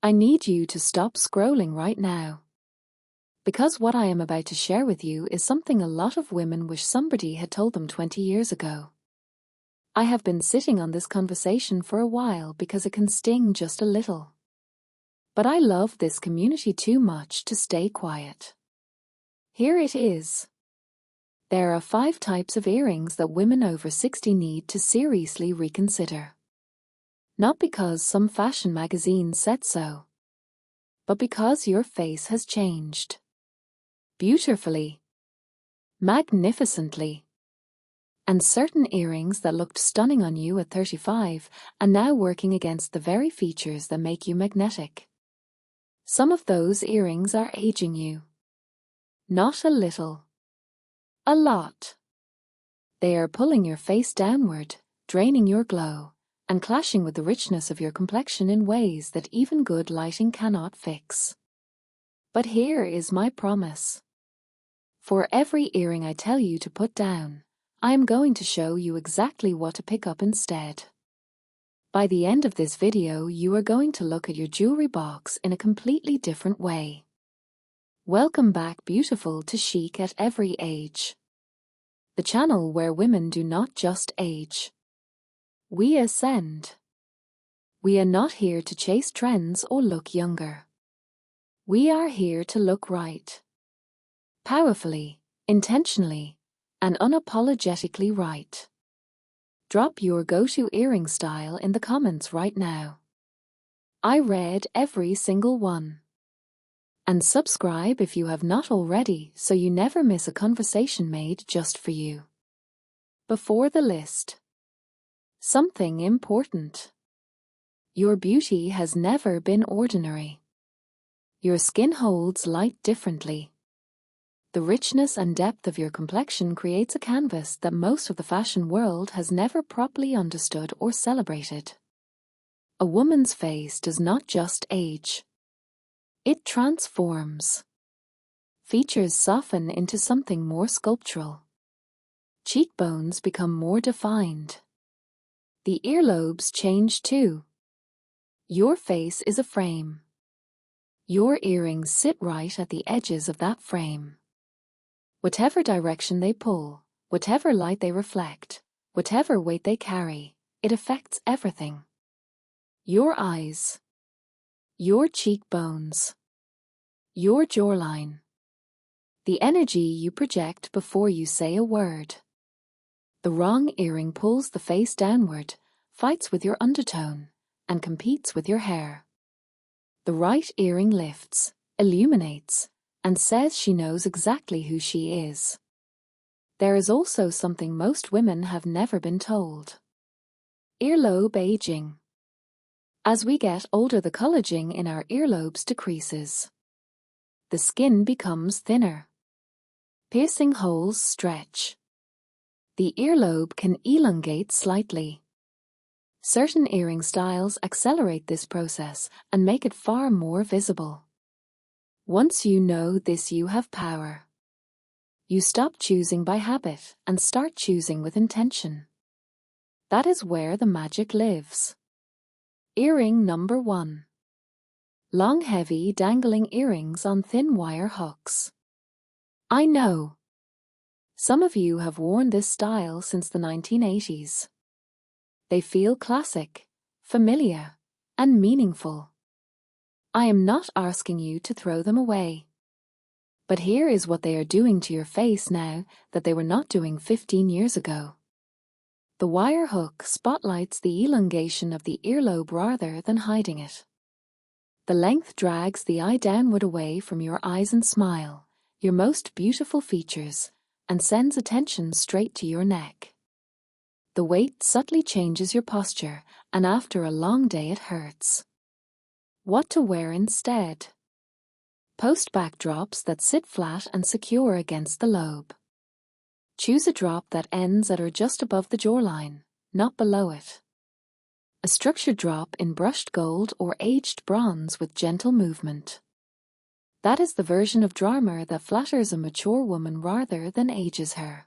I need you to stop scrolling right now. Because what I am about to share with you is something a lot of women wish somebody had told them 20 years ago. I have been sitting on this conversation for a while because it can sting just a little. But I love this community too much to stay quiet. Here it is. There are 5 types of earrings that women over 60 need to seriously reconsider. Not because some fashion magazine said so, but because your face has changed. Beautifully. Magnificently. And certain earrings that looked stunning on you at 35 are now working against the very features that make you magnetic. Some of those earrings are aging you. Not a little. A lot. They are pulling your face downward, draining your glow, and clashing with the richness of your complexion in ways that even good lighting cannot fix. But here is my promise. For every earring I tell you to put down, I am going to show you exactly what to pick up instead. By the end of this video, you are going to look at your jewelry box in a completely different way. Welcome back, beautiful, to Chic at Every Age. The channel where women do not just age. We ascend. We are not here to chase trends or look younger. We are here to look right. Powerfully, intentionally, and unapologetically right. Drop your go-to earring style in the comments right now. I read every single one. And subscribe if you have not already so you never miss a conversation made just for you. Before the list. Something important. Your beauty has never been ordinary. Your skin holds light differently. The richness and depth of your complexion creates a canvas that most of the fashion world has never properly understood or celebrated. A woman's face does not just age. It transforms. Features soften into something more sculptural. Cheekbones become more defined. The earlobes change too. Your face is a frame. Your earrings sit right at the edges of that frame. Whatever direction they pull, whatever light they reflect, whatever weight they carry, it affects everything. Your eyes. Your cheekbones. Your jawline. The energy you project before you say a word. The wrong earring pulls the face downward, fights with your undertone, and competes with your hair. The right earring lifts, illuminates, and says she knows exactly who she is. There is also something most women have never been told. Earlobe aging. As we get older, the collagen in our earlobes decreases. The skin becomes thinner. Piercing holes stretch. The earlobe can elongate slightly. Certain earring styles accelerate this process and make it far more visible. Once you know this, you have power. You stop choosing by habit and start choosing with intention. That is where the magic lives. Earring number 1. Long, heavy, dangling earrings on thin wire hooks. I know. Some of you have worn this style since the 1980s. They feel classic, familiar, and meaningful. I am not asking you to throw them away. But here is what they are doing to your face now that they were not doing 15 years ago. The wire hook spotlights the elongation of the earlobe rather than hiding it. The length drags the eye downward away from your eyes and smile, your most beautiful features, and sends attention straight to your neck. The weight subtly changes your posture, and after a long day it hurts. What to wear instead? Post backdrops that sit flat and secure against the lobe. Choose a drop that ends at or just above the jawline, not below it. A structured drop in brushed gold or aged bronze with gentle movement. That is the version of drama that flatters a mature woman rather than ages her.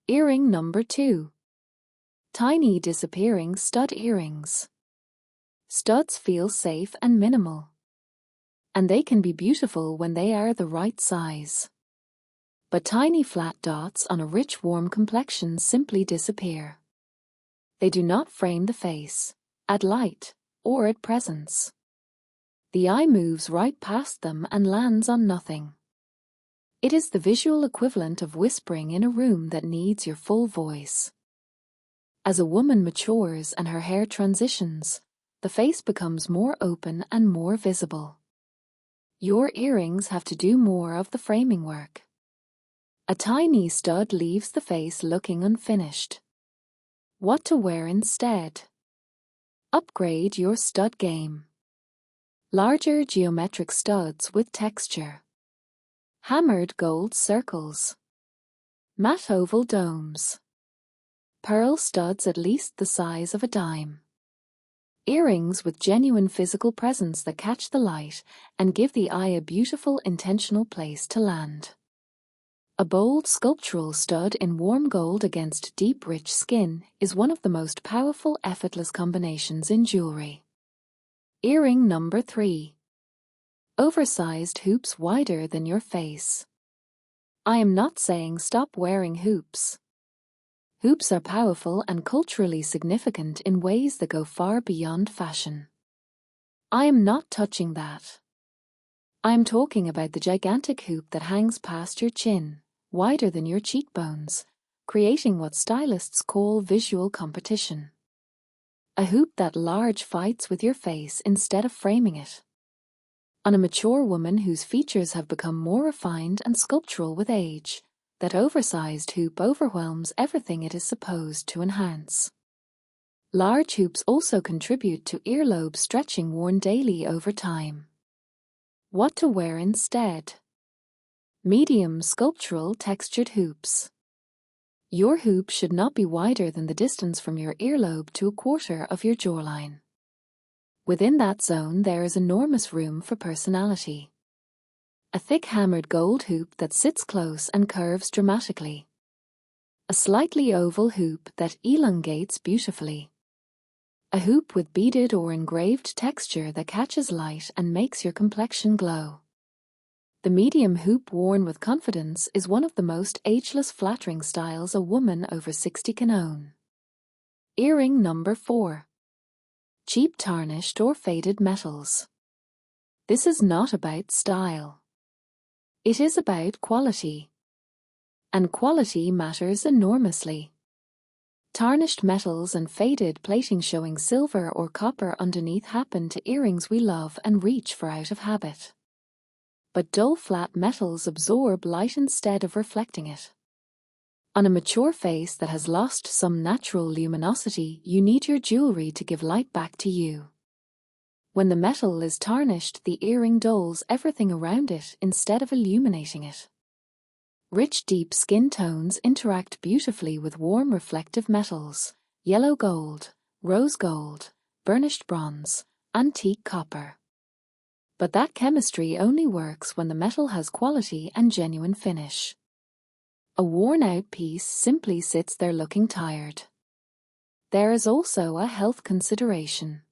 Earring number 2. Tiny disappearing stud earrings. Studs feel safe and minimal. And they can be beautiful when they are the right size. But tiny flat dots on a rich warm complexion simply disappear. They do not frame the face, add light, or add presence. The eye moves right past them and lands on nothing. It is the visual equivalent of whispering in a room that needs your full voice. As a woman matures and her hair transitions, the face becomes more open and more visible. Your earrings have to do more of the framing work. A tiny stud leaves the face looking unfinished. What to wear instead? Upgrade your stud game. Larger geometric studs with texture. Hammered gold circles. Matte oval domes. Pearl studs at least the size of a dime. Earrings with genuine physical presence that catch the light and give the eye a beautiful, intentional place to land. A bold sculptural stud in warm gold against deep, rich skin is one of the most powerful, effortless combinations in jewelry. Earring number 3. Oversized hoops wider than your face. I am not saying stop wearing hoops. Hoops are powerful and culturally significant in ways that go far beyond fashion. I am not touching that. I am talking about the gigantic hoop that hangs past your chin, wider than your cheekbones, creating what stylists call visual competition. A hoop that large fights with your face instead of framing it. On a mature woman whose features have become more refined and sculptural with age, that oversized hoop overwhelms everything it is supposed to enhance. Large hoops also contribute to earlobe stretching worn daily over time. What to wear instead? Medium sculptural textured hoops. Your hoop should not be wider than the distance from your earlobe to a quarter of your jawline. Within that zone there is enormous room for personality. A thick hammered gold hoop that sits close and curves dramatically. A slightly oval hoop that elongates beautifully. A hoop with beaded or engraved texture that catches light and makes your complexion glow. The medium hoop worn with confidence is one of the most ageless flattering styles a woman over 60 can own. Earring number 4. Cheap tarnished or faded metals. This is not about style. It is about quality. And quality matters enormously. Tarnished metals and faded plating showing silver or copper underneath happen to earrings we love and reach for out of habit. But dull flat metals absorb light instead of reflecting it. On a mature face that has lost some natural luminosity, you need your jewelry to give light back to you. When the metal is tarnished, the earring dulls everything around it instead of illuminating it. Rich, deep skin tones interact beautifully with warm, reflective metals: yellow gold, rose gold, burnished bronze, antique copper. But that chemistry only works when the metal has quality and genuine finish. A worn-out piece simply sits there looking tired. There is also a health consideration.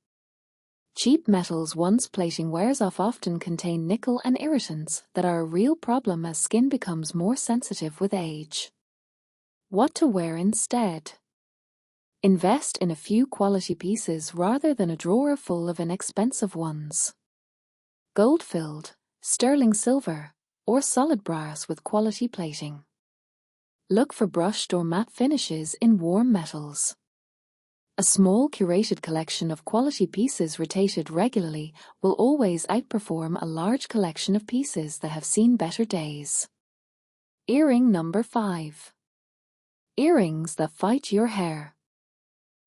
Cheap metals once plating wears off often contain nickel and irritants that are a real problem as skin becomes more sensitive with age. What to wear instead? Invest in a few quality pieces rather than a drawer full of inexpensive ones. Gold-filled, sterling silver, or solid brass with quality plating. Look for brushed or matte finishes in warm metals. A small curated collection of quality pieces rotated regularly will always outperform a large collection of pieces that have seen better days. Earring number 5. Earrings that fight your hair.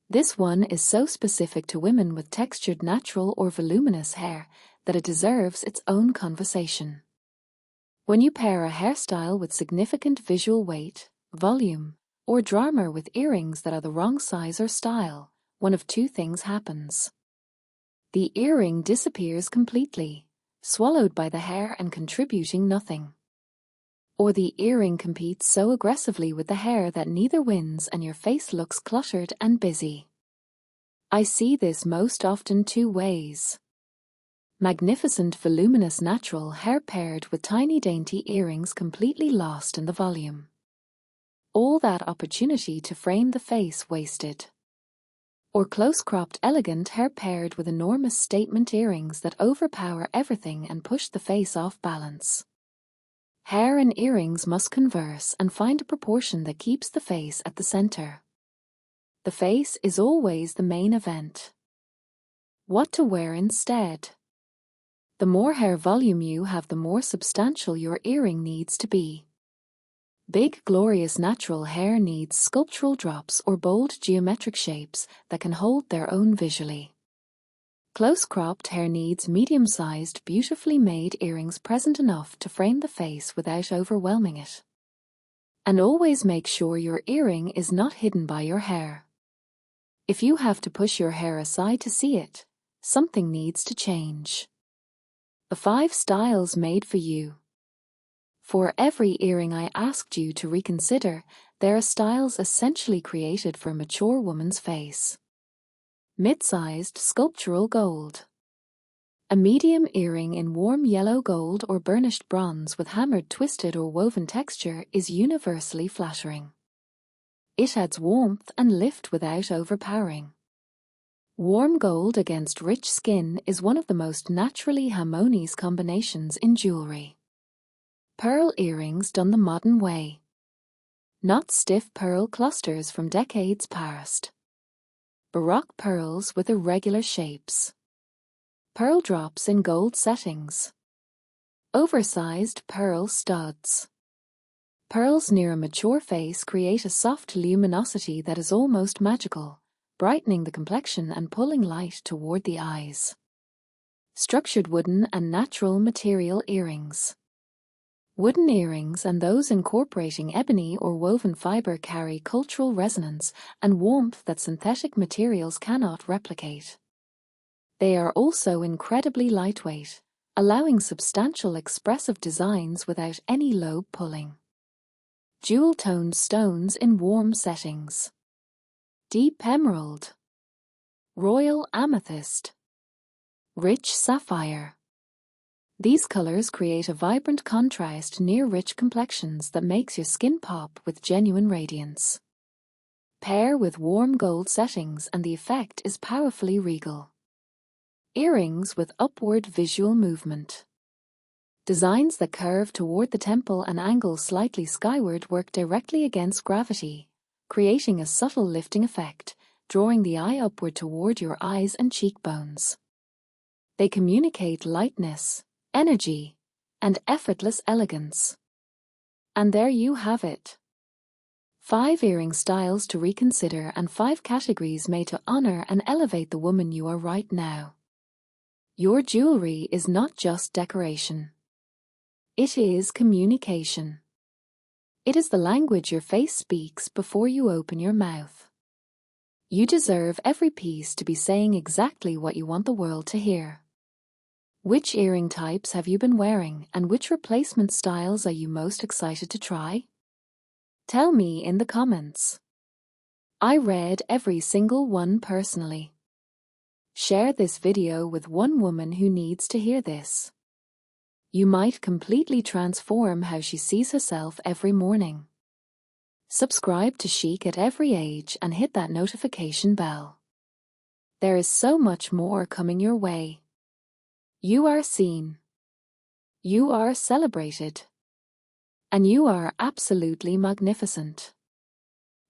This one is so specific to women with textured natural or voluminous hair that it deserves its own conversation. When you pair a hairstyle with significant visual weight, volume, or drama with earrings that are the wrong size or style, one of two things happens. The earring disappears completely, swallowed by the hair and contributing nothing. Or the earring competes so aggressively with the hair that neither wins and your face looks cluttered and busy. I see this most often two ways. Magnificent voluminous natural hair paired with tiny dainty earrings completely lost in the volume. All that opportunity to frame the face wasted. Or close-cropped elegant hair paired with enormous statement earrings that overpower everything and push the face off balance. Hair and earrings must converse and find a proportion that keeps the face at the center. The face is always the main event. What to wear instead? The more hair volume you have, the more substantial your earring needs to be. Big, glorious natural hair needs sculptural drops or bold geometric shapes that can hold their own visually. Close-cropped hair needs medium-sized, beautifully made earrings present enough to frame the face without overwhelming it. And always make sure your earring is not hidden by your hair. If you have to push your hair aside to see it, something needs to change. The 5 styles made for you. For every earring I asked you to reconsider, there are styles essentially created for a mature woman's face. Mid-sized sculptural gold. A medium earring in warm yellow gold or burnished bronze with hammered, twisted or woven texture is universally flattering. It adds warmth and lift without overpowering. Warm gold against rich skin is one of the most naturally harmonious combinations in jewelry. Pearl earrings done the modern way. Not stiff pearl clusters from decades past. Baroque pearls with irregular shapes. Pearl drops in gold settings. Oversized pearl studs. Pearls near a mature face create a soft luminosity that is almost magical, brightening the complexion and pulling light toward the eyes. Structured wooden and natural material earrings. Wooden earrings and those incorporating ebony or woven fiber carry cultural resonance and warmth that synthetic materials cannot replicate. They are also incredibly lightweight, allowing substantial expressive designs without any lobe pulling. Jewel-toned stones in warm settings. Deep emerald. Royal amethyst. Rich sapphire. These colors create a vibrant contrast near rich complexions that makes your skin pop with genuine radiance. Pair with warm gold settings and the effect is powerfully regal. Earrings with upward visual movement. Designs that curve toward the temple and angle slightly skyward work directly against gravity, creating a subtle lifting effect, drawing the eye upward toward your eyes and cheekbones. They communicate lightness, energy, and effortless elegance. And there you have it. 5 earring styles to reconsider and 5 categories made to honor and elevate the woman you are right now. Your jewelry is not just decoration. It is communication. It is the language your face speaks before you open your mouth. You deserve every piece to be saying exactly what you want the world to hear. Which earring types have you been wearing, and which replacement styles are you most excited to try? Tell me in the comments. I read every single one personally. Share this video with one woman who needs to hear this. You might completely transform how she sees herself every morning. Subscribe to Chic at every age and hit that notification bell. There is so much more coming your way. You are seen. You are celebrated. And you are absolutely magnificent.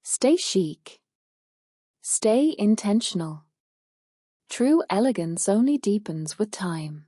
Stay chic. Stay intentional. True elegance only deepens with time.